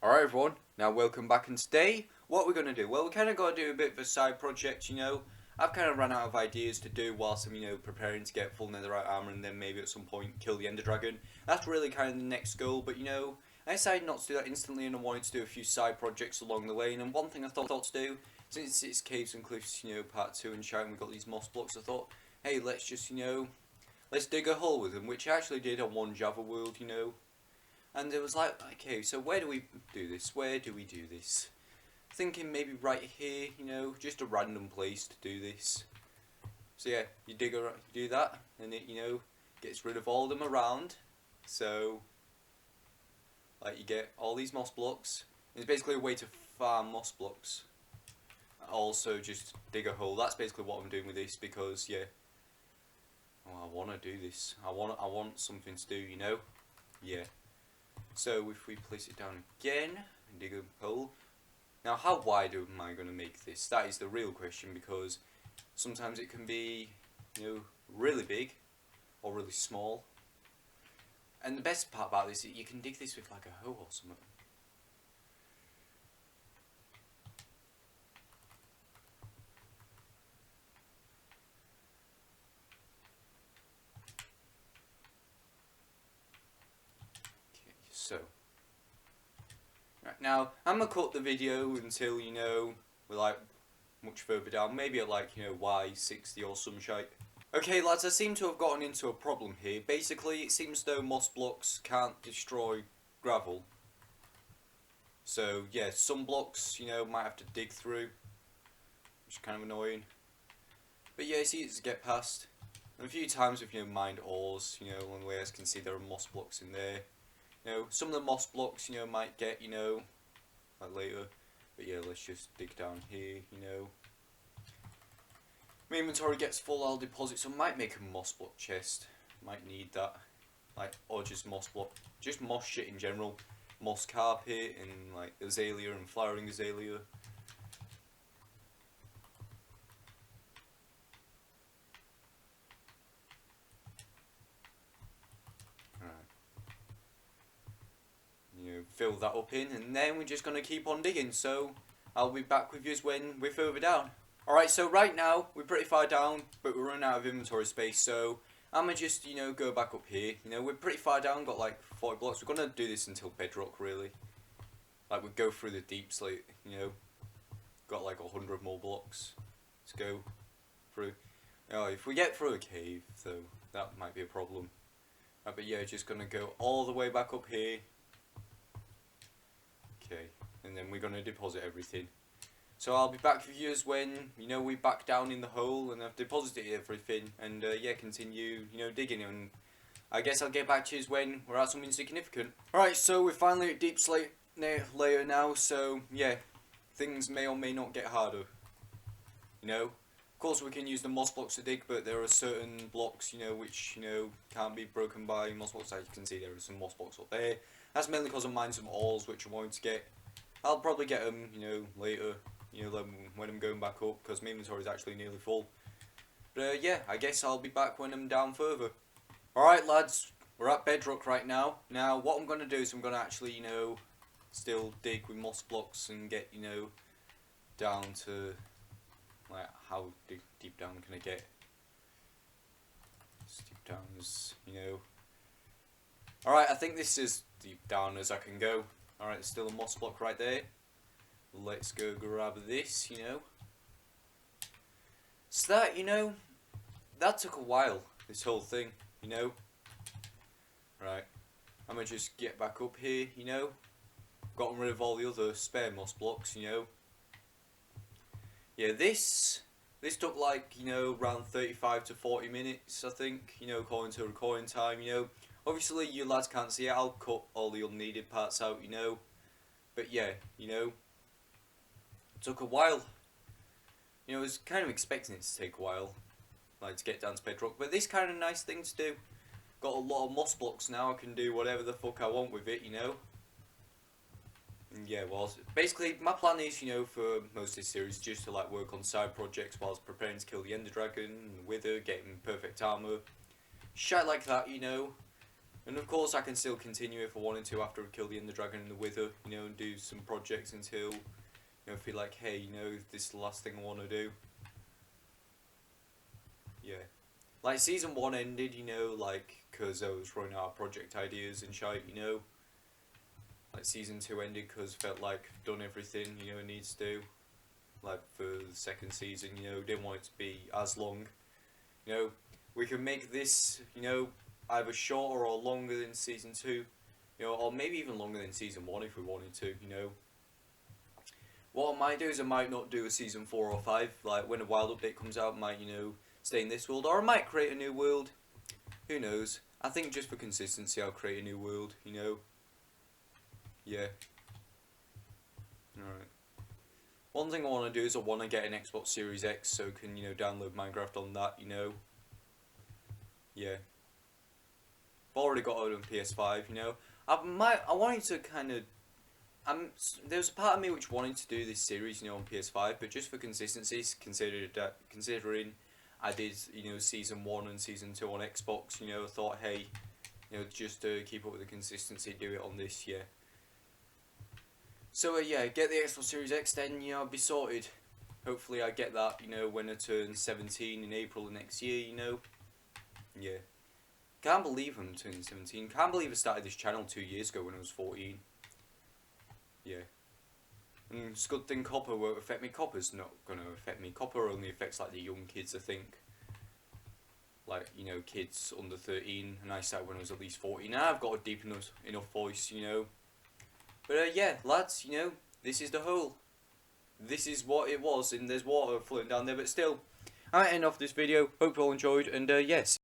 Alright everyone, now welcome back, and today what we're going to do, well, we kind of got to do a bit of a side project, I've kind of run out of ideas to do whilst I'm, preparing to get full netherite armor and then maybe at some point kill the ender dragon. That's really kind of the next goal, but I decided not to do that instantly and I wanted to do a few side projects along the way, and one thing I thought to do, since it's Caves and Cliffs, part 2 and shouting, we've got these moss blocks, I thought, hey, let's just, let's dig a hole with them, which I actually did on one Java world, and it was like, okay, so where do we do this? Where do we do this? Thinking maybe right here, just a random place to do this. So yeah, you do that, and it, gets rid of all of them around. So, like, you get all these moss blocks. It's basically a way to farm moss blocks. Also, just dig a hole. That's basically what I'm doing with this because, yeah, well, I want to do this. I want something to do, Yeah. So if we place it down again and dig a hole. Now how wide am I going to make this? That is the real question, because sometimes it can be, really big or really small. And the best part about this is you can dig this with like a hoe or something. So, right, now I'm gonna cut the video until we're like much further down, maybe at like Y60 or some shite. Okay lads, I seem to have gotten into a problem here. Basically it seems though moss blocks can't destroy gravel. So yeah, some blocks might have to dig through, which is kind of annoying. But yeah, it's easy to get past. And a few times with mined ores, on the way I can see there are moss blocks in there. Some of the moss blocks, might get, like later. But yeah, let's just dig down here, My inventory gets full, I'll deposit some. Might make a moss block chest. Might need that. Like, or just moss block. Just moss shit in general. Moss carpet and like azalea and flowering azalea. Fill that up in, and then we're just going to keep on digging. So I'll be back with you when we're further down. Alright, so right now we're pretty far down, but we're running out of inventory space, so I'm going to just go back up here. We're pretty far down, got like 40 blocks. We're going to do this until bedrock, really. Like, we go through the deep slate, got like 100 more blocks to go through. If we get through a cave though, that might be a problem. But yeah, just going to go all the way back up here. Okay, and then we're going to deposit everything. So I'll be back with you when, we're back down in the hole and I've deposited everything, and yeah, continue, digging, and I guess I'll get back to you when we're at something significant. Alright, so we're finally at deep slate layer now, so yeah, things may or may not get harder. Of course we can use the moss blocks to dig, but there are certain blocks, which, can't be broken by moss blocks. As you can see, there are some moss blocks up there. That's mainly because I mined some ores, which I'm going to get. I'll probably get them, later, when I'm going back up, because my inventory is actually nearly full. But yeah, I guess I'll be back when I'm down further. Alright lads, we're at bedrock right now. Now, what I'm going to do is I'm going to actually, still dig with moss blocks and get, down to, like, how deep down can I get? As deep down as, Alright, I think this is deep down as I can go. Alright, there's still a moss block right there. Let's go grab this, So that, that took a while, this whole thing, Right, I'm gonna just get back up here, Gotten rid of all the other spare moss blocks, Yeah, this took like, around 35 to 40 minutes, I think, according to recording time, Obviously, you lads can't see it. I'll cut all the unneeded parts out, But yeah, it took a while. I was kind of expecting it to take a while, like to get down to bedrock. But this kind of nice thing to do. Got a lot of moss blocks now. I can do whatever the fuck I want with it, And yeah, well, basically my plan is, for most of this series, just to like work on side projects whilst preparing to kill the ender dragon, and the wither, getting perfect armor, shit like that, And of course I can still continue if I wanted to after I kill the Ender Dragon and the Wither, you know, and do some projects until, you know, feel like, hey, you know, this is the last thing I want to do. Yeah. Like, Season 1 ended, you know, like, because I was running out of project ideas and shite, you know. Like, Season 2 ended because felt like I've done everything, you know, it needs to. Like, for the second season, you know, didn't want it to be as long. You know, we can make this, you know, either shorter or longer than Season 2. You know, or maybe even longer than Season 1 if we wanted to, you know. What I might do is I might not do a Season 4 or 5. Like, when a wild update comes out, I might, you know, stay in this world. Or I might create a new world. Who knows? I think just for consistency I'll create a new world, you know. Yeah. Alright. One thing I want to do is I want to get an Xbox Series X so I can, you know, download Minecraft on that, you know. Yeah. I've already got it on PS5, you know. I wanted to kind of... there's a part of me which wanted to do this series, you know, on PS5, but just for consistency, considering I did, you know, Season 1 and Season 2 on Xbox, you know, I thought, hey, you know, just to keep up with the consistency, do it on this, yeah. So, yeah, get the Xbox Series X, then, you know, I'll be sorted. Hopefully I get that, you know, when I turn 17 in April of next year, you know. Yeah. Can't believe I'm turning 17. Can't believe I started this channel 2 years ago when I was 14. Yeah. And it's a good thing copper won't affect me. Copper's not going to affect me. Copper only affects, like, the young kids, I think. Like, you know, kids under 13. And I started when I was at least 14. And I've got a deep enough voice, you know. But, yeah, lads, you know, this is the hole. This is what it was. And there's water floating down there. But still, I end off this video. Hope you all enjoyed. And, yes.